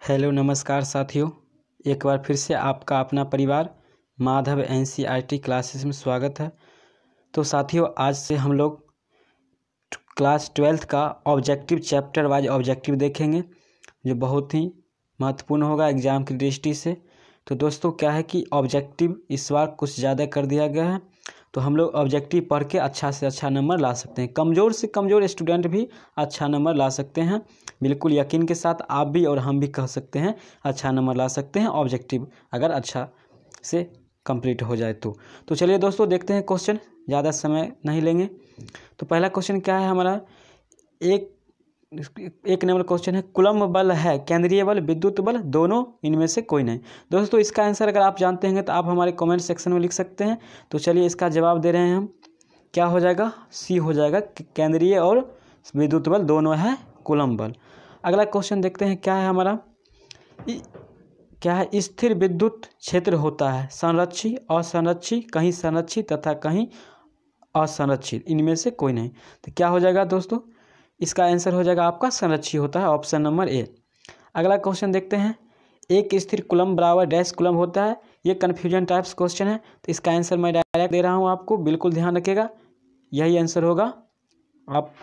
Hello नमस्कार साथियों, एक बार फिर से आपका अपना परिवार माधव एनसीईआरटी क्लासेस में स्वागत है। तो साथियों, आज से हम लोग क्लास 12th का ऑब्जेक्टिव चैप्टर वाइज ऑब्जेक्टिव देखेंगे, जो बहुत ही महत्वपूर्ण होगा एग्ज़ाम की दृष्टि से। तो दोस्तों, क्या है कि ऑब्जेक्टिव इस बार कुछ ज़्यादा कर दिया गया है, तो हम लोग ऑब्जेक्टिव पढ़ के अच्छा से अच्छा नंबर ला सकते हैं। कमज़ोर से कमज़ोर स्टूडेंट भी अच्छा नंबर ला सकते हैं। बिल्कुल यकीन के साथ आप भी और हम भी कह सकते हैं अच्छा नंबर ला सकते हैं ऑब्जेक्टिव, अगर अच्छा से कंप्लीट हो जाए तो चलिए दोस्तों देखते हैं क्वेश्चन, ज़्यादा समय नहीं लेंगे। तो पहला क्वेश्चन क्या है हमारा, एक नंबर क्वेश्चन है, कूलम्ब बल है केंद्रीय बल विद्युत बल दोनों इनमें से कोई नहीं। दोस्तों, इसका आंसर अगर आप जानते हैं तो आप हमारे कमेंट सेक्शन में लिख सकते हैं। तो चलिए इसका जवाब दे रहे हैं हम, क्या हो जाएगा, सी हो जाएगा, केंद्रीय और विद्युत बल दोनों है कूलम्ब बल। अगला क्वेश्चन देखते हैं क्या है हमारा, क्या है, स्थिर विद्युत क्षेत्र होता है संरक्षित, असंरक्षित, कहीं संरक्षित तथा कहीं असंरक्षित, इनमें से कोई नहीं। तो क्या हो जाएगा दोस्तों, इसका आंसर हो जाएगा आपका संरक्षित होता है, ऑप्शन नंबर ए। अगला क्वेश्चन देखते हैं, एक स्थिर कूलम्ब बराबर डैश कूलम्ब होता है। ये कन्फ्यूजन टाइप्स क्वेश्चन है, तो इसका आंसर मैं डायरेक्ट दे रहा हूँ आपको, बिल्कुल ध्यान रखिएगा, यही आंसर होगा, आप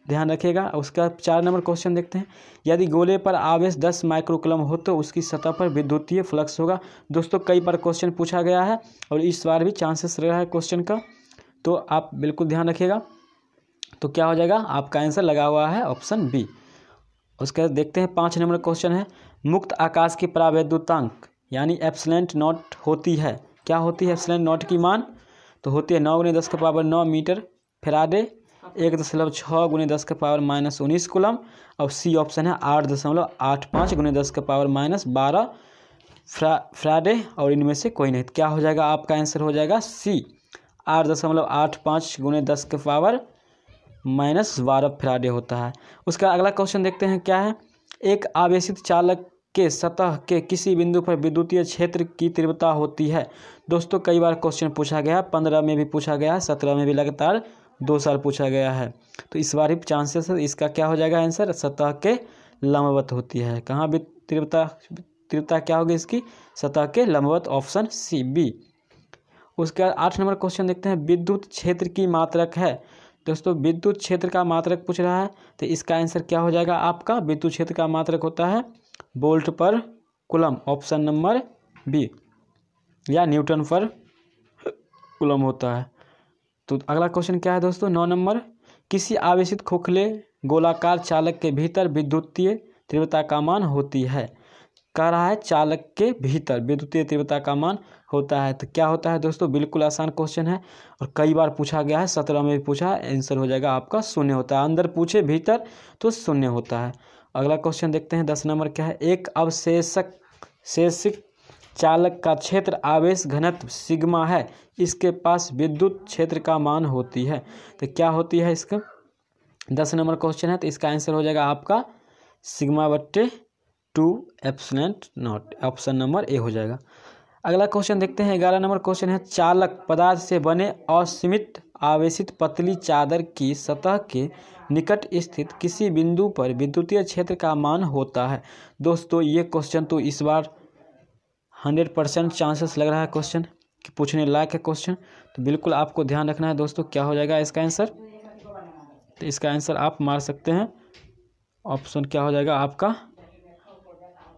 ध्यान रखिएगा। उसका 4 नंबर क्वेश्चन देखते हैं, यदि गोले पर आवेश 10 माइक्रोकूलम्ब हो तो उसकी सतह पर विद्युतीय फ्लक्स होगा। दोस्तों, कई बार क्वेश्चन पूछा गया है और इस बार भी चांसेस रहा है क्वेश्चन का, तो आप बिल्कुल ध्यान रखिएगा। तो क्या हो जाएगा, आपका आंसर लगा हुआ है ऑप्शन बी। उसका देखते हैं 5 नंबर क्वेश्चन है, मुक्त आकाश की परावैद्युतांक यानी एप्सिलॉन नॉट होती है, क्या होती है एप्सिलॉन नॉट की मान, तो होती है 9×10⁹ मीटर फैराडे, 1.6×10⁻⁻19 कूलम्ब, और सी ऑप्शन है 8.85×10⁻12 फैराडे, और इनमें से कोई नहीं। क्या हो जाएगा, आपका आंसर हो जाएगा सी 8.85×10⁻12 फैराडे होता है। उसका अगला क्वेश्चन देखते हैं क्या है, एक आवेशित चालक के सतह के किसी बिंदु पर विद्युतीय क्षेत्र की तीव्रता होती है। दोस्तों, कई बार क्वेश्चन पूछा गया है, 15 में भी पूछा गया है, 17 में भी लगातार 2 साल पूछा गया है, तो इस बार ही चांसेस है। इसका क्या हो जाएगा आंसर, सतह के लंबवत होती है, कहाँ भी तीव्रता क्या होगी इसकी, सतह के लंबवत, ऑप्शन सी बी। उसके बाद 8 नंबर क्वेश्चन देखते हैं, विद्युत क्षेत्र की मात्रक है। दोस्तों, विद्युत क्षेत्र का मात्रक पूछ रहा है, तो इसका आंसर क्या हो जाएगा आपका, विद्युत क्षेत्र का मात्रक होता है वोल्ट पर कूलम्ब, ऑप्शन नंबर बी, या न्यूटन पर कूलम्ब होता है। तो अगला क्वेश्चन क्या है दोस्तों, 9 नंबर, किसी आवेशित खोखले गोलाकार चालक के भीतर विद्युतीय तीव्रता का मान होती है। कह रहा है चालक के भीतर विद्युतीय तीव्रता का मान होता है, तो क्या होता है दोस्तों, बिल्कुल आसान क्वेश्चन है और कई बार पूछा गया है, 17 में भी पूछा है, आंसर हो जाएगा आपका शून्य होता है, अंदर पूछे भीतर तो शून्य होता है। अगला क्वेश्चन देखते हैं 10 नंबर क्या है, एक अवशेषिक चालक का क्षेत्र आवेश घनत्व सिग्मा है, इसके पास विद्युत क्षेत्र का मान होती है, तो क्या होती है इसका, 10 नंबर क्वेश्चन है, तो इसका आंसर हो जाएगा आपका σ/2 epsilon naught, option number A हो जाएगा। अगला क्वेश्चन देखते हैं 11 नंबर क्वेश्चन है, चालक पदार्थ से बने असीमित आवेशित पतली चादर की सतह के निकट स्थित किसी बिंदु पर विद्युतीय क्षेत्र का मान होता है। दोस्तों, ये क्वेश्चन तो इस बार 100% चांसेस लग रहा है क्वेश्चन कि पूछने लायक है क्वेश्चन, तो बिल्कुल आपको ध्यान रखना है दोस्तों, क्या हो जाएगा इसका आंसर, तो इसका आंसर आप मार सकते हैं, ऑप्शन क्या हो जाएगा आपका,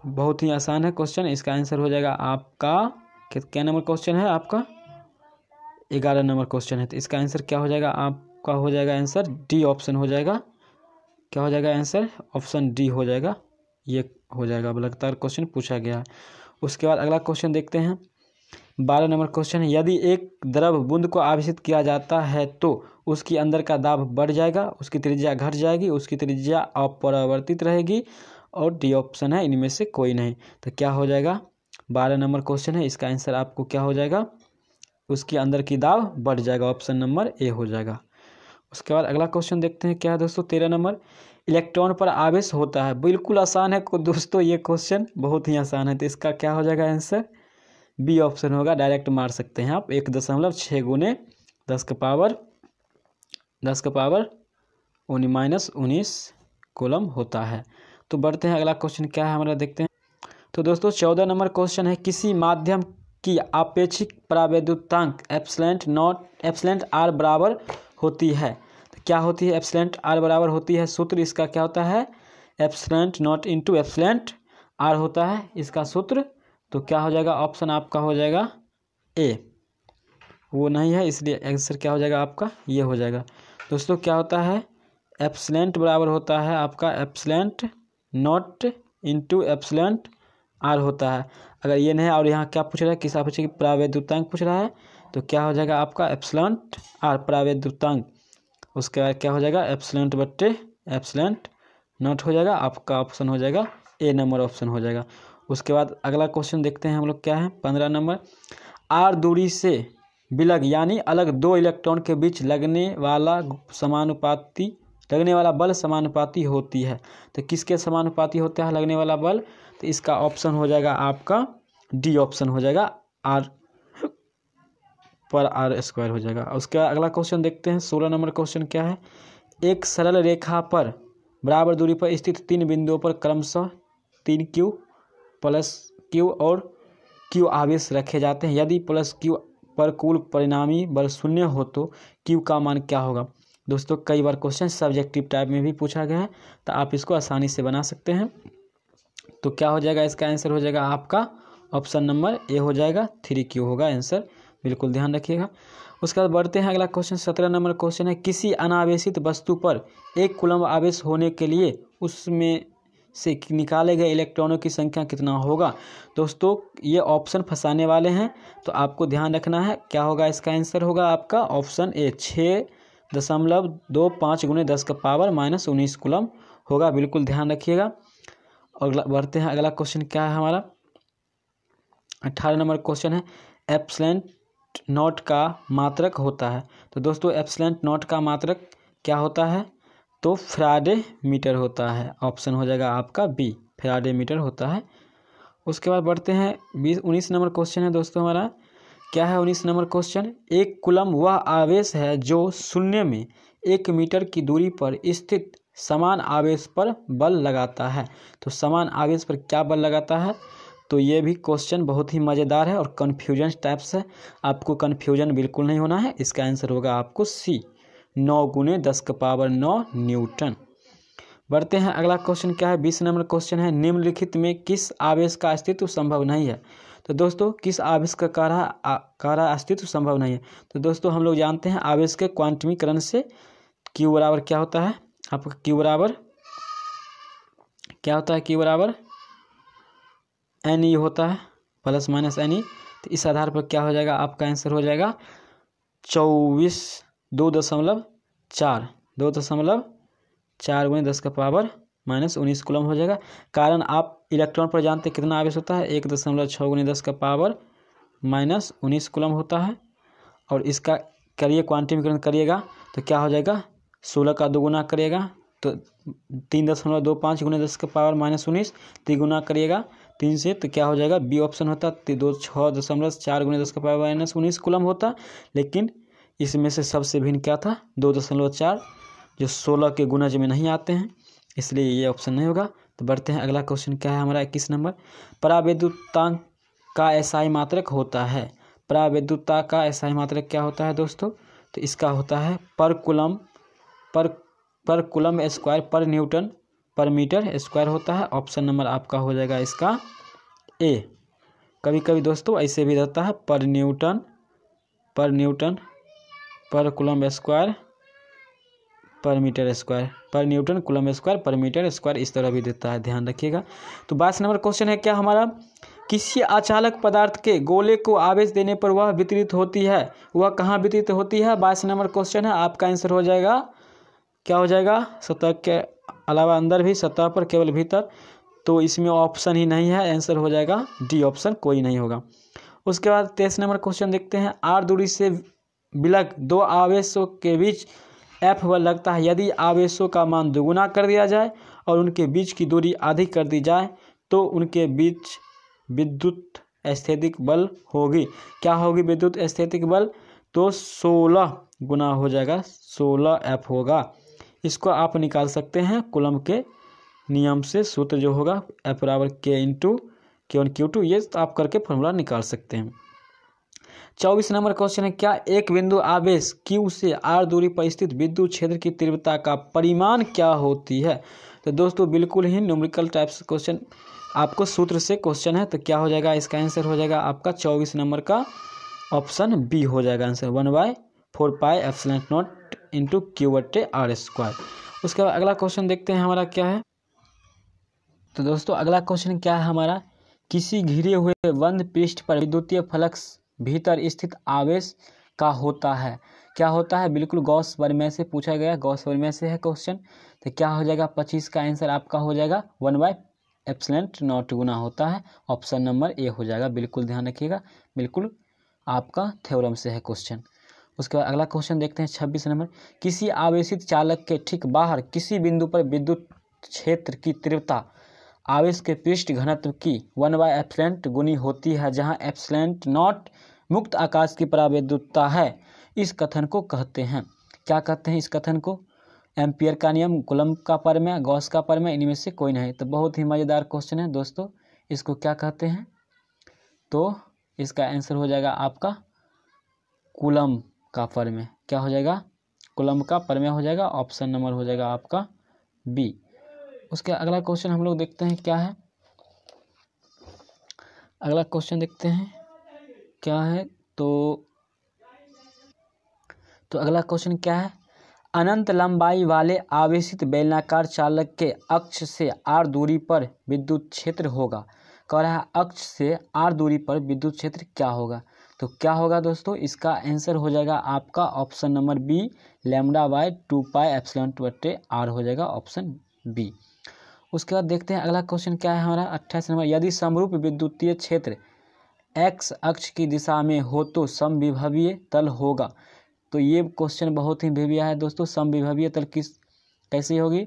बहुत ही आसान है क्वेश्चन, इसका आंसर हो जाएगा आपका, क्या नंबर क्वेश्चन है आपका, 11 नंबर क्वेश्चन है, तो इसका आंसर क्या हो जाएगा आपका, हो जाएगा आंसर डी ऑप्शन हो जाएगा, क्या हो जाएगा आंसर, ऑप्शन डी हो जाएगा, ये हो जाएगा, अब लगातार क्वेश्चन पूछा गया है। उसके बाद अगला क्वेश्चन देखते हैं 12 नंबर क्वेश्चन है, यदि एक द्रव बूंद को आवेशित किया जाता है तो उसके अंदर का दाब बढ़ जाएगा, उसकी त्रिज्या घट जाएगी, उसकी त्रिज्या अपरिवर्तित रहेगी, और डी ऑप्शन है इनमें से कोई नहीं। तो क्या हो जाएगा, 12 नंबर क्वेश्चन है, इसका आंसर आपको क्या हो जाएगा, उसके अंदर की दाब बढ़ जाएगा, ऑप्शन नंबर ए हो जाएगा। उसके बाद अगला क्वेश्चन देखते हैं क्या है दोस्तों, 13 नंबर, इलेक्ट्रॉन पर आवेश होता है, बिल्कुल आसान है दोस्तों, ये क्वेश्चन बहुत ही आसान है, तो इसका क्या हो जाएगा आंसर, बी ऑप्शन होगा, डायरेक्ट मार सकते हैं आप, 1.6 × 10⁻⁻19 कूलम्ब होता है। तो बढ़ते हैं, अगला क्वेश्चन क्या है हमारा देखते हैं, तो दोस्तों 14 नंबर क्वेश्चन है, किसी माध्यम की आपेक्षिक परावैद्युतांक एप्सिलॉन आर बराबर होती है। तो क्या होती है एप्सिलॉन आर बराबर होती है, सूत्र इसका क्या होता है, epsilon not into epsilon R होता है इसका सूत्र। तो क्या हो जाएगा, ऑप्शन आपका हो जाएगा ए, वो नहीं है इसलिए आंसर क्या हो जाएगा आपका ये हो जाएगा। दोस्तों क्या होता है, एप्सिलॉन बराबर होता है आपका epsilon not into epsilon R होता है। अगर ये नहीं, और यहाँ क्या पूछ रहा है, किस आपेक्षिक परावैद्युतांक पूछ रहा है, तो क्या हो जाएगा आपका एप्सिलॉन आर परावैद्युतांक, उसके बाद क्या हो जाएगा एप्सिलॉन बट्टे एप्सिलॉन नॉट हो जाएगा, आपका ऑप्शन हो जाएगा ए नंबर ऑप्शन हो जाएगा। उसके बाद अगला क्वेश्चन देखते हैं हम लोग क्या है 15 नंबर, आर दूरी से विलग यानी अलग दो इलेक्ट्रॉन के बीच लगने वाला बल समानुपाती होती है। तो किसके समानुपाती होता है लगने वाला बल, तो इसका ऑप्शन हो जाएगा आपका डी ऑप्शन हो जाएगा, आर पर आर स्क्वायर हो जाएगा। उसके बाद अगला क्वेश्चन देखते हैं 16 नंबर क्वेश्चन क्या है, एक सरल रेखा पर बराबर दूरी पर स्थित 3 बिंदुओं पर क्रमशः 3q प्लस q और q आवेश रखे जाते हैं। यदि प्लस q पर कुल परिणामी बल 0 हो तो q का मान क्या होगा। दोस्तों कई बार क्वेश्चन सब्जेक्टिव टाइप में भी पूछा गया है, तो आप इसको आसानी से बना सकते हैं। तो क्या हो जाएगा, इसका आंसर हो जाएगा आपका ऑप्शन नंबर ए हो जाएगा, 3q होगा आंसर, बिल्कुल ध्यान रखिएगा। उसके बाद बढ़ते हैं अगला क्वेश्चन 17 नंबर क्वेश्चन है, किसी अनावेशित वस्तु पर 1 कूलम्ब आवेश होने के लिए उसमें से निकाले गए इलेक्ट्रॉनों की संख्या कितना होगा। दोस्तों ये ऑप्शन फंसाने वाले हैं, तो आपको ध्यान रखना है क्या होगा, इसका आंसर होगा आपका ऑप्शन ए 6.25 × 10⁻⁻19 कूलम्ब होगा, बिल्कुल ध्यान रखिएगा। और बढ़ते हैं अगला क्वेश्चन क्या है हमारा 18 नंबर क्वेश्चन है, एप्सिलॉन नॉट का मात्रक होता है। तो दोस्तों एप्सिलॉन नॉट का मात्रक क्या होता है, तो फैराडे मीटर होता है, ऑप्शन हो जाएगा आपका बी, फैराडे मीटर होता है। उसके बाद बढ़ते हैं 19 नंबर क्वेश्चन है दोस्तों हमारा क्या है 19 नंबर क्वेश्चन, एक कूलम्ब वह आवेश है जो शून्य में 1 मीटर की दूरी पर स्थित समान आवेश पर बल लगाता है। तो समान आवेश पर क्या बल लगाता है, तो ये भी क्वेश्चन बहुत ही मज़ेदार है और कन्फ्यूजन टाइप्स है, आपको कन्फ्यूजन बिल्कुल नहीं होना है। इसका आंसर होगा आपको सी, 9 × 10⁹ न्यूटन। बढ़ते हैं अगला क्वेश्चन क्या है 20 नंबर क्वेश्चन है, निम्नलिखित में किस आवेश का अस्तित्व संभव नहीं है। तो दोस्तों किस आवेश का कार्य अस्तित्व संभव नहीं है, तो दोस्तों हम लोग जानते हैं आवेश के क्वांटमीकरण से Q बराबर क्या होता है, आपका Q बराबर क्या होता है, Q बराबर Ne होता है, प्लस माइनस Ne। तो इस आधार पर क्या हो जाएगा, आपका आंसर हो जाएगा 2.4 × 10⁻⁻19 कूलम्ब हो जाएगा। कारण आप इलेक्ट्रॉन पर जानते हैं कितना आवेश होता है, 1.6 × 10⁻⁻19 कूलम्ब होता है। और इसका करिए क्वांटमीकरण करिएगा तो क्या हो जाएगा, 16 का 2 गुना करिएगा तो 3.25 × 10⁻⁻19 3 करिएगा 3 से, तो क्या हो जाएगा बी ऑप्शन होता, 6.4 × 10⁻⁻19 कूलम्ब होता। लेकिन इसमें से सबसे भिन्न क्या था, 2.4 जो 16 के गुणज में नहीं आते हैं, इसलिए ये ऑप्शन नहीं होगा। तो बढ़ते हैं अगला क्वेश्चन क्या है हमारा 21 नंबर, परावैद्युतांक का एसआई मात्रक होता है। परावैद्युता का एसआई मात्रक क्या होता है दोस्तों, तो इसका होता है पर कूलम्ब स्क्वायर पर न्यूटन पर मीटर स्क्वायर होता है। ऑप्शन नंबर आपका हो जाएगा इसका ए। कभी कभी दोस्तों ऐसे भी रहता है पर न्यूटन पर कूलम्ब स्क्वायर पर मीटर स्क्वायर, पर न्यूटन कूलम्ब स्क्वायर पर मीटर स्क्वायर, इस तरह भी देता है, ध्यान रखिएगा। तो 22 नंबर क्वेश्चन है क्या हमारा, किसी अचालक पदार्थ के गोले को आवेश देने पर वह वितरित होती है, वह कहाँ वितरित होती है। 22 नंबर क्वेश्चन है, आपका आंसर हो जाएगा क्या हो जाएगा, सतह के अलावा अंदर भी, सतह पर केवल भीतर। तो इसमें ऑप्शन ही नहीं है, आंसर हो जाएगा डी ऑप्शन, कोई नहीं होगा। उसके बाद 23 नंबर क्वेश्चन देखते हैं, आर दूरी से विलग दो आवेशों के बीच एफ बल लगता है। यदि आवेशों का मान दोगुना कर दिया जाए और उनके बीच की दूरी आधी कर दी जाए तो उनके बीच विद्युत स्थैतिक बल होगी, क्या होगी विद्युत स्थैतिक बल, तो 16 गुना हो जाएगा, 16 एफ होगा। इसको आप निकाल सकते हैं कूलम्ब के नियम से, सूत्र जो होगा एफ बराबर के इंटू Q1 Q2, ये तो आप करके फॉर्मूला निकाल सकते हैं। 24 नंबर क्वेश्चन है, क्या एक बिंदु आवेश Q से R दूरी पर स्थित विद्युत क्षेत्र की तीव्रता का परिमाण क्या होती है? तो दोस्तों बिल्कुल ही न्यूमेरिकल टाइप से क्वेश्चन, आपको सूत्र से क्वेश्चन है, तो क्या हो जाएगा इसका आंसर हो जाएगा आपका 24 नंबर का ऑप्शन बी हो जाएगा आंसर, 1/4πε0 इंटू Q/R²। उसके बाद अगला क्वेश्चन देखते हैं हमारा क्या है। तो दोस्तों अगला क्वेश्चन क्या है हमारा, किसी घिरे हुए बंद पृष्ठ पर विद्युतीय फ्लक्स भीतर स्थित आवेश का होता है, क्या होता है? बिल्कुल गॉस प्रमेय से पूछा गया, गॉस प्रमेय से है क्वेश्चन। तो क्या हो जाएगा 25 का आंसर आपका हो जाएगा 1/ε0 गुना होता है, ऑप्शन नंबर ए हो जाएगा। बिल्कुल ध्यान रखिएगा, बिल्कुल आपका थ्योरम से है क्वेश्चन। उसके बाद अगला क्वेश्चन देखते हैं 26 नंबर, किसी आवेशित चालक के ठीक बाहर किसी बिंदु पर विद्युत क्षेत्र की तीव्रता आवेश के पृष्ठ घनत्व की 1/ε गुनी होती है, जहां ε0 मुक्त आकाश की परावैद्युतता है। इस कथन को कहते हैं, क्या कहते हैं इस कथन को? एम्पियर का नियम, कूलम्ब का प्रमेय, गॉस का प्रमेय, इनमें से कोई नहीं। तो बहुत ही मज़ेदार क्वेश्चन है दोस्तों, इसको क्या कहते हैं? तो इसका आंसर हो जाएगा आपका कूलम्ब का प्रमेय। क्या हो जाएगा? कूलम्ब का प्रमेय हो जाएगा, ऑप्शन नंबर हो जाएगा आपका बी। उसके अगला क्वेश्चन हम लोग देखते हैं क्या है। अगला क्वेश्चन देखते हैं क्या है। तो अगला क्वेश्चन क्या है, अनंत लंबाई वाले आवेशित बेलनाकार चालक के अक्ष से r दूरी पर विद्युत क्षेत्र होगा। कह रहा है अक्ष से r दूरी पर विद्युत क्षेत्र क्या होगा? तो क्या होगा दोस्तों, इसका आंसर हो जाएगा आपका ऑप्शन नंबर बी, λ/2πε0/r हो जाएगा, ऑप्शन बी। उसके बाद देखते हैं अगला क्वेश्चन क्या है हमारा 28 नंबर, यदि समरूप विद्युतीय क्षेत्र x अक्ष की दिशा में हो तो समविभवीय तल होगा। तो ये क्वेश्चन बहुत ही भेविया है दोस्तों, समविभवीय तल कैसे होगी?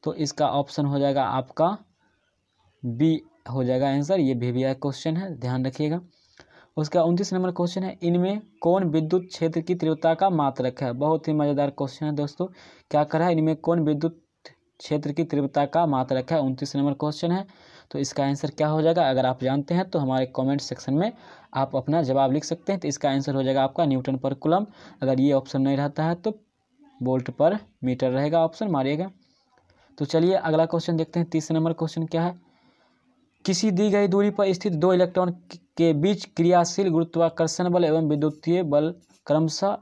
तो इसका ऑप्शन हो जाएगा आपका बी हो जाएगा आंसर, ये भेविया क्वेश्चन है, ध्यान रखिएगा। उसका 29 नंबर क्वेश्चन है, इनमें कौन विद्युत क्षेत्र की तीव्रता का मात्रक है? बहुत ही मज़ेदार क्वेश्चन है दोस्तों, क्या करा है, इनमें कौन विद्युत क्षेत्र की तीव्रता का मात्रक है? 29 नंबर क्वेश्चन है। तो इसका आंसर क्या हो जाएगा? अगर आप जानते हैं तो हमारे कमेंट सेक्शन में आप अपना जवाब लिख सकते हैं। तो इसका आंसर हो जाएगा आपका न्यूटन पर कूलम्ब। अगर ये ऑप्शन नहीं रहता है तो वोल्ट पर मीटर रहेगा, ऑप्शन मारिएगा। तो चलिए अगला क्वेश्चन देखते हैं। 30 नंबर क्वेश्चन क्या है, किसी दी गई दूरी पर स्थित दो इलेक्ट्रॉन के बीच क्रियाशील गुरुत्वाकर्षण बल एवं विद्युतीय बल क्रमशः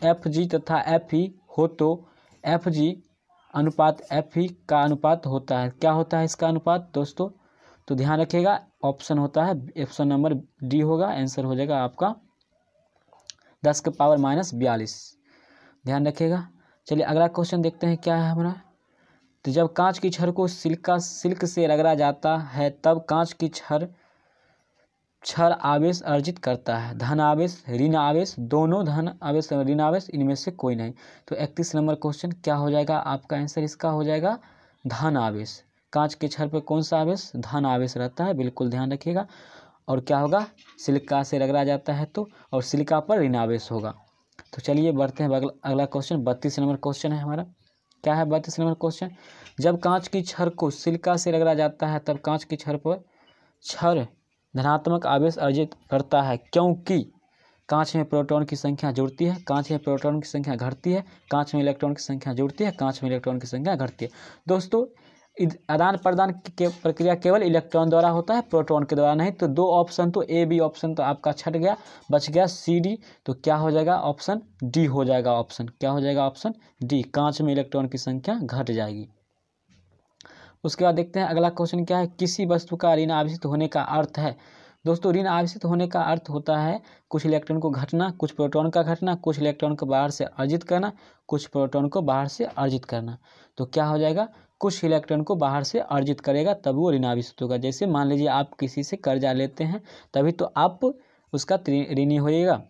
Fg तथा Fe हो तो Fg अनुपात Fe का अनुपात होता है। क्या होता है इसका अनुपात दोस्तों? तो ध्यान रखिएगा, ऑप्शन होता है ऑप्शन नंबर डी होगा, आंसर हो जाएगा आपका 10⁻⁻42। ध्यान रखिएगा। चलिए अगला क्वेश्चन देखते हैं क्या है हमारा। तो जब कांच की छड़ को सिल्क से रगड़ा जाता है तब कांच की छड़ आवेश अर्जित करता है, धन आवेश, ऋण आवेश, दोनों, धन आवेश ऋण आवेश, इनमें से कोई नहीं। तो 31 नंबर क्वेश्चन क्या हो जाएगा आपका आंसर? इसका हो जाएगा धन आवेश। कांच के छड़ पर कौन सा आवेश? धन आवेश रहता है, बिल्कुल ध्यान रखिएगा। और क्या होगा? सिलिका से रगड़ा जाता है तो, और सिलिका पर ऋण आवेश होगा। तो चलिए बढ़ते हैं अगला क्वेश्चन, 32 नंबर क्वेश्चन है हमारा। क्या है 32 नंबर क्वेश्चन, जब कांच की छड़ को सिलिका से रगड़ा जाता है तब कांच की छड़ पर छड़ धनात्मक आवेश अर्जित करता है, क्योंकि कांच में प्रोटॉन की संख्या जुड़ती है, कांच में प्रोटॉन की संख्या घटती है, कांच में इलेक्ट्रॉन की संख्या जुड़ती है, कांच में इलेक्ट्रॉन की संख्या घटती है। दोस्तों आदान प्रदान की प्रक्रिया केवल इलेक्ट्रॉन द्वारा होता है, प्रोटॉन के द्वारा नहीं। तो दो ऑप्शन तो ए बी ऑप्शन तो आपका छट गया, बच गया सी डी। तो क्या हो जाएगा? ऑप्शन डी हो जाएगा, ऑप्शन क्या हो जाएगा? ऑप्शन डी, कांच में इलेक्ट्रॉन की संख्या घट जाएगी। उसके बाद देखते हैं अगला क्वेश्चन क्या है, किसी वस्तु का ऋण आवेशित होने का अर्थ है। दोस्तों ऋण आवेशित होने का अर्थ होता है कुछ इलेक्ट्रॉन को घटना, कुछ प्रोटॉन का घटना, कुछ इलेक्ट्रॉन को बाहर से अर्जित करना, कुछ प्रोटॉन को बाहर से अर्जित करना। तो क्या हो जाएगा? कुछ इलेक्ट्रॉन को बाहर से अर्जित करेगा तब वो ऋण आवेशित होगा। जैसे मान लीजिए आप किसी से कर्जा लेते हैं तभी तो आप उसका ऋणी होइएगा।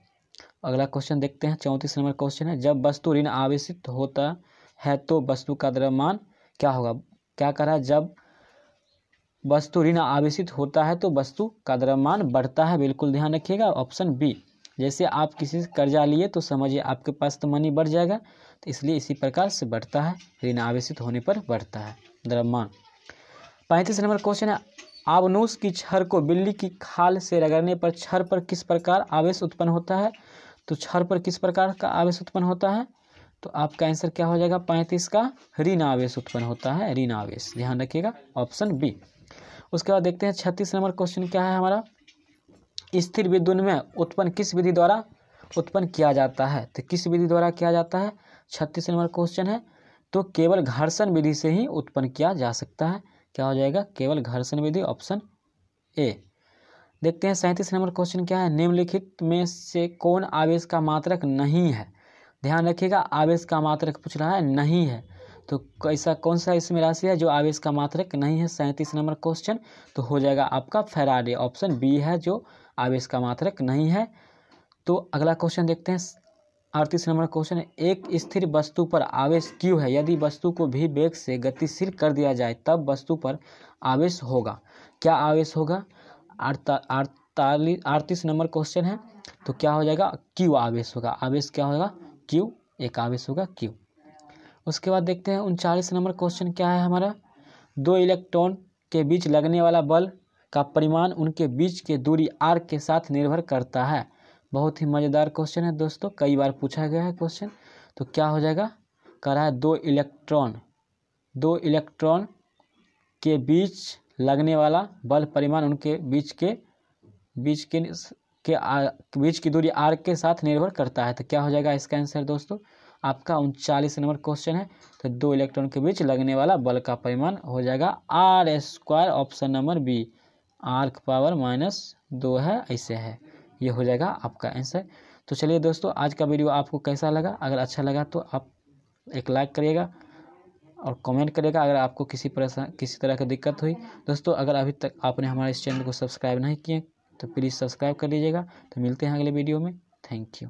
अगला क्वेश्चन देखते हैं, 34 नंबर क्वेश्चन है, जब वस्तु ऋण आवेशित होता है तो वस्तु का द्रव्यमान क्या होगा? क्या कर रहा है? जब वस्तु ऋण आवेशित होता है तो वस्तु का द्रव्यमान बढ़ता है, बिल्कुल ध्यान रखिएगा, ऑप्शन बी। जैसे आप किसी से कर्जा लिए तो समझिए आपके पास तो मनी बढ़ जाएगा, तो इसलिए इसी प्रकार से बढ़ता है, ऋण आवेशित होने पर बढ़ता है द्रव्यमान। 35 नंबर क्वेश्चन है, आबनूस की छड़ को बिल्ली की खाल से रगड़ने पर छड़ पर किस प्रकार आवेश उत्पन्न होता है? तो छड़ पर किस प्रकार का आवेश उत्पन्न होता है? तो आपका आंसर क्या हो जाएगा 35 का ऋण आवेश उत्पन्न होता है, ऋण आवेश, ध्यान रखिएगा, ऑप्शन बी। उसके बाद देखते हैं 36 नंबर क्वेश्चन क्या है हमारा, स्थिर विद्युत में उत्पन्न किस विधि द्वारा उत्पन्न किया जाता है? तो किस विधि द्वारा किया जाता है? 36 नंबर क्वेश्चन है, तो केवल घर्षण विधि से ही उत्पन्न किया जा सकता है। क्या हो जाएगा? केवल घर्षण विधि, ऑप्शन ए। देखते हैं 37 नंबर क्वेश्चन क्या है, निम्नलिखित में से कौन आवेश का मात्रक नहीं है? ध्यान रखिएगा, आवेश का मात्रक पूछ रहा है, नहीं है, तो ऐसा कौन सा इसमें राशि है जो आवेश का मात्रक नहीं है? 37 नंबर क्वेश्चन तो हो जाएगा आपका फैराडे, ऑप्शन बी है जो आवेश का मात्रक नहीं है। तो अगला क्वेश्चन देखते हैं 38 नंबर क्वेश्चन है, एक स्थिर वस्तु पर आवेश Q है, यदि वस्तु को भी वेग से गतिशील कर दिया जाए तब वस्तु पर आवेश होगा। क्या आवेश होगा? 38 नंबर क्वेश्चन है, तो क्या हो जाएगा? Q आवेश होगा। आवेश क्या होगा? Q, एक आवेश होगा Q। उसके बाद देखते हैं 39 नंबर क्वेश्चन क्या है हमारा, दो इलेक्ट्रॉन के बीच लगने वाला बल का परिमाण उनके बीच के दूरी r के साथ निर्भर करता है। बहुत ही मज़ेदार क्वेश्चन है दोस्तों, कई बार पूछा गया है क्वेश्चन। तो क्या हो जाएगा? कह रहा है दो इलेक्ट्रॉन के बीच लगने वाला बल परिमाण उनके बीच की दूरी r के साथ निर्भर करता है। तो क्या हो जाएगा इसका आंसर दोस्तों? आपका 39 नंबर क्वेश्चन है, तो दो इलेक्ट्रॉन के बीच लगने वाला बल का परिमाण हो जाएगा r², option number B, r⁻² है, ऐसे है, ये हो जाएगा आपका आंसर। तो चलिए दोस्तों, आज का वीडियो आपको कैसा लगा? अगर अच्छा लगा तो आप एक लाइक करिएगा और कमेंट करिएगा अगर आपको किसी तरह की दिक्कत हुई। दोस्तों, अगर अभी तक आपने हमारे इस चैनल को सब्सक्राइब नहीं किए तो प्लीज़ सब्सक्राइब कर लीजिएगा। तो मिलते हैं अगले वीडियो में, थैंक यू।